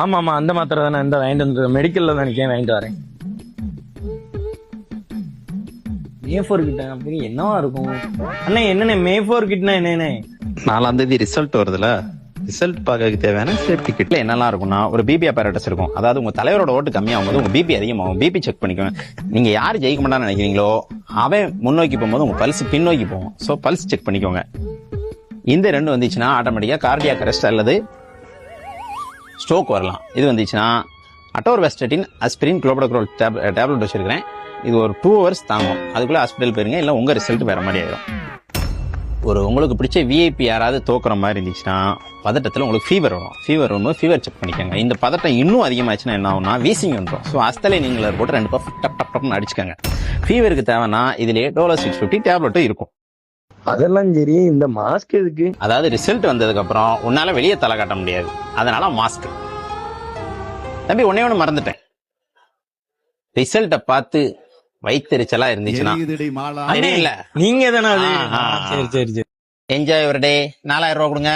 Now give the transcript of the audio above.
ஆமா ஆமா, அந்த மாத்திரை தானே இந்த வாங்கிட்டு வந்து மெடிக்கல்ல தான் நிக்கேன், வாங்கிட்டு வரேன். மே4 கிட்ட அப்படி என்னவா இருக்கும் அண்ணே? என்னண்ணே மே4 கிட்னா என்னண்ணே? 4ஆம் தேதி ரிசல்ட் வருதுல, ரிசல்ட் பார்க்க தேவையான சேஃப்டி கிட்ல என்னெல்லாம் இருக்கும்னா, ஒரு பிபி அப்பரேட்டஸ் இருக்கும். அதாவது உங்க தலைவரோட ஓட்டு கம்மியாகும் போது உங்க பிபி அதிகமாகும். பிபி செக் பண்ணிக்கோங்க. நீங்க யாரு ஜெயிக்க மாட்டான்னு நினைக்கிறீங்களோ அவன் முன்னோக்கி போகும்போது உங்க பல்ஸ் பின்னோக்கி போகும். சோ பல்ஸ் செக் பண்ணிக்கோங்க. இந்த ரெண்டு வந்துச்சுன்னா ஆட்டோமேட்டிக்கா கார்டியாக் அரெஸ்ட் அல்லது ஸ்ட்ரோக் வரலாம். இது வந்துச்சுன்னா அட்டோர்வாஸ்டட்டின், அஸ்பிரின், குளோபடோக்ரோல் டேப்லெட் வச்சிருக்கிறேன். இது ஒரு 2 hours தாங்கும். அதுக்குள்ள ஹாஸ்பிட்டல் போயிருங்க, இல்ல உங்க ரிசல்ட் வேற மாதிரி ஆயிடும். ஒரு உங்களுக்கு பிடிச்ச விஐபி யாராவது தோக்குற மாதிரி இருந்துச்சுன்னா பதட்டத்தில் உங்களுக்கு ஃபீவர் வரும். ஃபீவர் வரும்போது ஃபீவர் செக் பண்ணிக்கோங்க. இந்த பதட்டம் இன்னும் அதிகமாச்சுன்னா என்ன ஆகும்னா வீசிங் வந்துடும். ஸோ அஸ்தலை நீங்கள் போட்டு 2 பஃப் டப் டப் டப்னு அடிச்சுக்கோங்க. ஃபீவருக்கு தேவைன்னா இதுலேயே டோலோ 650 டேப்லெட்டும் இருக்கும். அதெல்லாம் சரி, இந்த மாஸ்க் எதுக்கு? அதாவது ரிசல்ட் வந்ததுக்கு அப்புறம் உன்னால வெளியே தலை காட்ட முடியாது, அதனால மாஸ்க். தம்பி ஒன்னே ஒன்று மறந்துட்டேன், ரிசல்ட்டை பார்த்து வயிற்றுச்சலா இருந்துச்சுன்னா நீங்க தானே அது? ஆ, ஆ, ஆ. சரி சரி சரி. என்ஜாய் ஒரு டே 4000 ரூபா கொடுங்க.